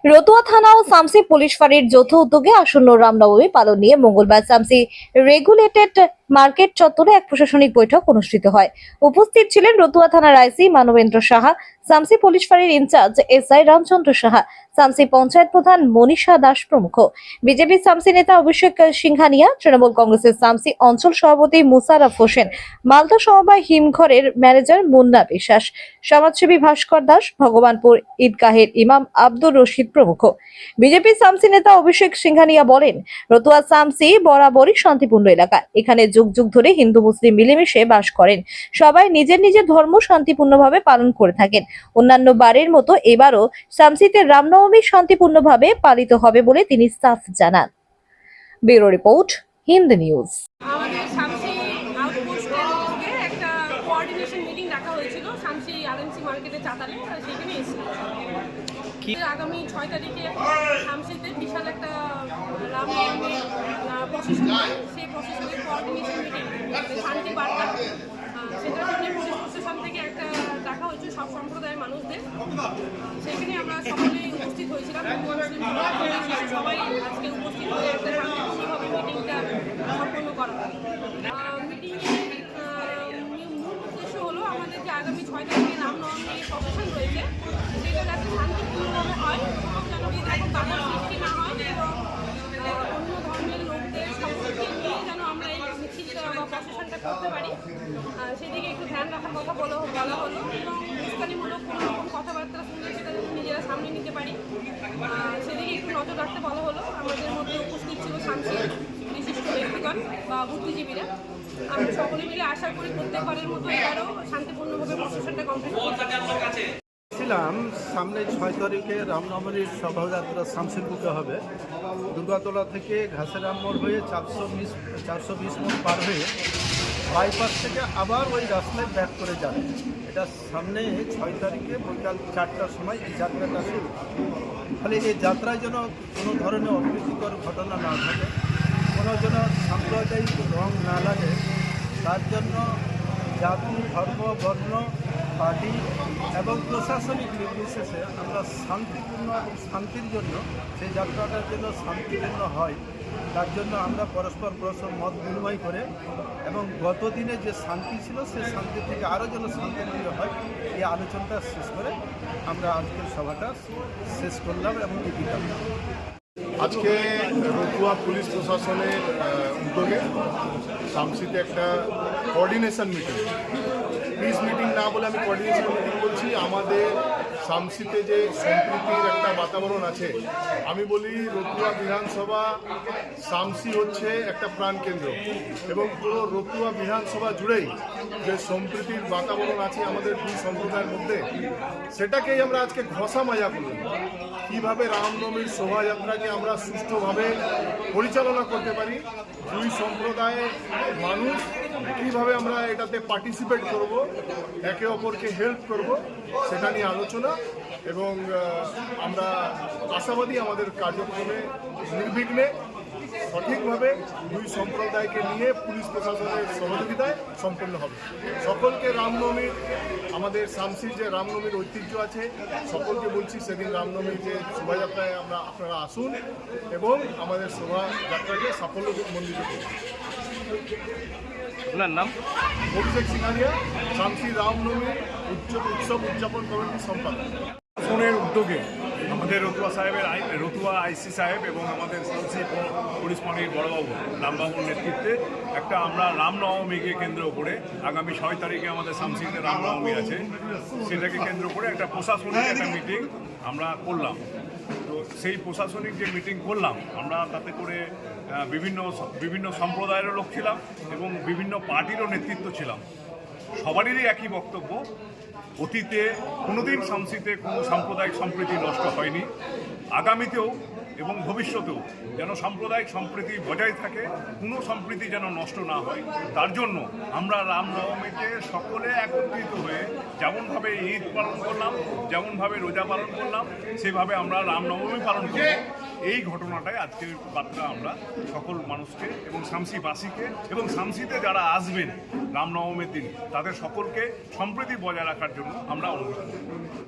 রতুয়া থানা ও সামসি পুলিশ ফাঁড়ির যৌথ উদ্যোগে আসন্ন রামনবমী পালন নিয়ে মঙ্গলবার সামসি রেগুলেটেড মার্কেট চত্বরে এক প্রশাসনিক বৈঠক অনুষ্ঠিত হয়। উপস্থিত ছিলেন রতুয়া থানার আইসি মানবেন্দ্র সাহা, সামসি পুলিশ ফাঁড়ির ইনচার্জ এসআই রামচন্দ্র সাহা, সামসি পঞ্চায়েত প্রধান মনীষা দাস প্রমুখ। বিজেপি সামসি নেতা অভিষেক সিংহানিয়া, তৃণমূল কংগ্রেসের সামসি অঞ্চল সভাপতি মুশারফ হোসেন, মালদা সমবায় হিমঘরের ম্যানেজার মুন্না বিশ্বাস, সমাজসেবী ভাস্কর দাস, ভগবানপুর ঈদগাহের ইমাম আব্দুর রশিদ প্রমুখ। বিজেপি সামসি নেতা অভিষেক সিংহানিয়া বলেন, রতুয়া সামসি বরাবরই শান্তিপূর্ণ এলাকা। এখানে যুগ যুগ ধরে হিন্দু মুসলিম মিলেমিশে বাস করেন। সবাই নিজের নিজের ধর্ম শান্তিপূর্ণভাবে পালন করে থাকেন। অন্যান্য বারের মতো এবারও সামসিতে রামনবমী শান্তিপূর্ণভাবে পালিত হবে বলে তিনি সাফ জানান। Bureau report, Hind news. আমাদের শামসি আউটপোস্টের উদ্যোগে একটা কোঅর্ডিনেশন মিটিং রাখা হয়েছিল শামসি আরএমসি মার্কেটের চাতালে, সেখানে এসেছিল। আগামী 6 তারিখে শামসিতে বিশাল একটা রামনবমীর প্রসেশন হয়। সেই প্রসেশনের কোঅর্ডিনেশন মিটিং শান্তি বার্তা, সেটার জন্য পুলিশ প্রশাসন থেকে একটা ডাকা হয়েছে সব সম্প্রদায়ের মানুষদের। সেখানে আমরা সকলেই উপস্থিত হয়েছিলাম। সবাই আজকে উপস্থিত হয়ে একটা শান্তিপূর্ণভাবে মিটিংটা সম্পন্ন করা হয়। মিটিংয়ের মূল উদ্দেশ্য হলো আমাদের যে আগামী 6 তারিখে রামনবমী প্রসেশন রয়েছে, সেটা যাতে শান্তিপূর্ণভাবে হয় এবং যেন এরকম বাধার সৃষ্টি না হয় এবং অন্য ধর্মের লোকদের সকলকে নিয়ে যেন আমরা এই মিছিলটা বা প্রসেশনটা করতে পারি, সেদিকে একটু ধ্যান রাখার কথা বলা হলো এবং উস্কানিমূলক কোনো রকম কথাবার্তা শুনলে সেটা যেন নিজেরা সামনে নিতে পারি, সেদিকে একটু নজর রাখতে বলা হলো। আমাদের মধ্যে উপস্থিত ছিল শামসির বিশিষ্ট ব্যক্তিগণ বা বুদ্ধিজীবীরা। আমরা সকলে মিলে আশা করি প্রত্যেকবারের মতো এবারও শান্তিপূর্ণভাবে প্রসেশনটা কমপ্লিট করতে ছিলাম। সামনে 6 তারিখে রামনবমীর শোভাযাত্রা শামসির বুকে হবে। দুর্গাতলা থেকে ঘাসেরাম মোড় হয়ে 420 মোড় পার হয়ে বাইপাস থেকে আবার ওই রাস্তায় ব্যাক করে যাবে। এটা সামনে 6 তারিখে বিকাল 4টার সময় এই যাত্রাটা শুরু। ফলে এই যাত্রায় যেন কোনো ধরনের অপ্রীতিকর ঘটনা না ঘটে, কোনো যেন সাম্প্রদায়িক রং না লাগে, তার জন্য জাতি, ধর্ম, বর্ণ, পার্টি এবং প্রশাসনিক নির্বিশেষে আমরা শান্তিপূর্ণ এবং শান্তির জন্য সেই যাত্রাটার জন্য শান্তিপূর্ণ হয়, তার জন্য আমরা পরস্পর মত বিনিময় করে এবং গত দিনে যে শান্তি ছিল সেই শান্তি থেকে আরও যেন শান্তিপূর্ণ হয়, এই আলোচনাটা শেষ করে আমরা আজকের সভাটা শেষ করলাম এবং দিলাম। আজকে রতুয়া পুলিশ প্রশাসনের উদ্যোগে শামসিতে একটা কোঅর্ডিনেশন মিটিং, পিস মিটিং না বলে আমি কোঅর্ডিনেশন মিটিং বলছি। আমাদের শামসিতে যে সম্প্রীতির একটা বাতাবরণ আছে, আমি বলি রতুয়া বিধানসভা শামসি হচ্ছে একটা প্রাণকেন্দ্র এবং পুরো রতুয়া বিধানসভা জুড়েই যে সম্প্রীতির বাতাবরণ আছে আমাদের দুই সম্প্রদায়ের মধ্যে, সেটাকেই আমরা আজকে ঘষা মাজা করলাম। কীভাবে রামনবমীর শোভাযাত্রাকে আমরা সুষ্ঠুভাবে পরিচালনা করতে পারি, দুই সম্প্রদায়ের মানুষ কীভাবে আমরা এটাতে পার্টিসিপেট করব, একে অপরকে হেল্প করব, সেটা নিয়ে আলোচনা। এবং আমরা আশাবাদী আমাদের কার্যক্রমে নির্বিঘ্নে সঠিকভাবে দুই সম্প্রদায়কে নিয়ে পুলিশ প্রশাসনের সহযোগিতায় সম্পন্ন হবে। সকলকে রামনবমীর, আমাদের শামসির যে রামনবমীর ঐতিহ্য আছে, সকলকে বলছি সেদিন রামনবমীর যে শোভাযাত্রায় আপনারা আসুন এবং আমাদের শোভাযাত্রাকে সাফল্যমণ্ডিত করুন। আপনার নাম? অভিষেক সিংহানিয়া, শামসি রামনবমী উৎসব উদযাপন কমিটির সম্পাদক। ফোনের উদ্যোগে আমাদের রতুয়া আইসি সাহেব এবং আমাদের শামসি পুলিশ ফাঁড়ির বড়বাবু রামবাবুর নেতৃত্বে একটা আমরা রামনবমীকে কেন্দ্র করে আগামী 6 তারিখে আমাদের শামসিতে রামনবমী আছে, সেটাকে কেন্দ্র করে একটা প্রশাসনিক একটা মিটিং আমরা করলাম। তো সেই প্রশাসনিক যে মিটিং করলাম আমরা, তাতে করে বিভিন্ন সম্প্রদায়েরও লোক ছিলাম এবং বিভিন্ন পার্টিরও নেতৃত্ব ছিলাম। সবারই একই বক্তব্য, অতীতে কোনোদিন শামসিতে কোনো সাম্প্রদায়িক সম্প্রীতি নষ্ট হয়নি, আগামীতেও এবং ভবিষ্যতেও যেন সাম্প্রদায়িক সম্প্রীতি বজায় থাকে, কোনো সম্প্রীতি যেন নষ্ট না হয়, তার জন্য আমরা রামনবমীতে সকলে একত্রিত হয়ে যেমনভাবে ঈদ পালন করলাম, যেমনভাবে রোজা পালন করলাম, সেভাবে আমরা রামনবমী পালন করব। এই ঘটনাটাই আজকের বার্তা আমরা সকল মানুষকে এবং শামসিবাসীকে এবং শামসিতে যারা আসবেন রামনবমীর দিন তাদের সকলকে সম্প্রীতি বজায় রাখার জন্য আমরা অনুরোধ করব।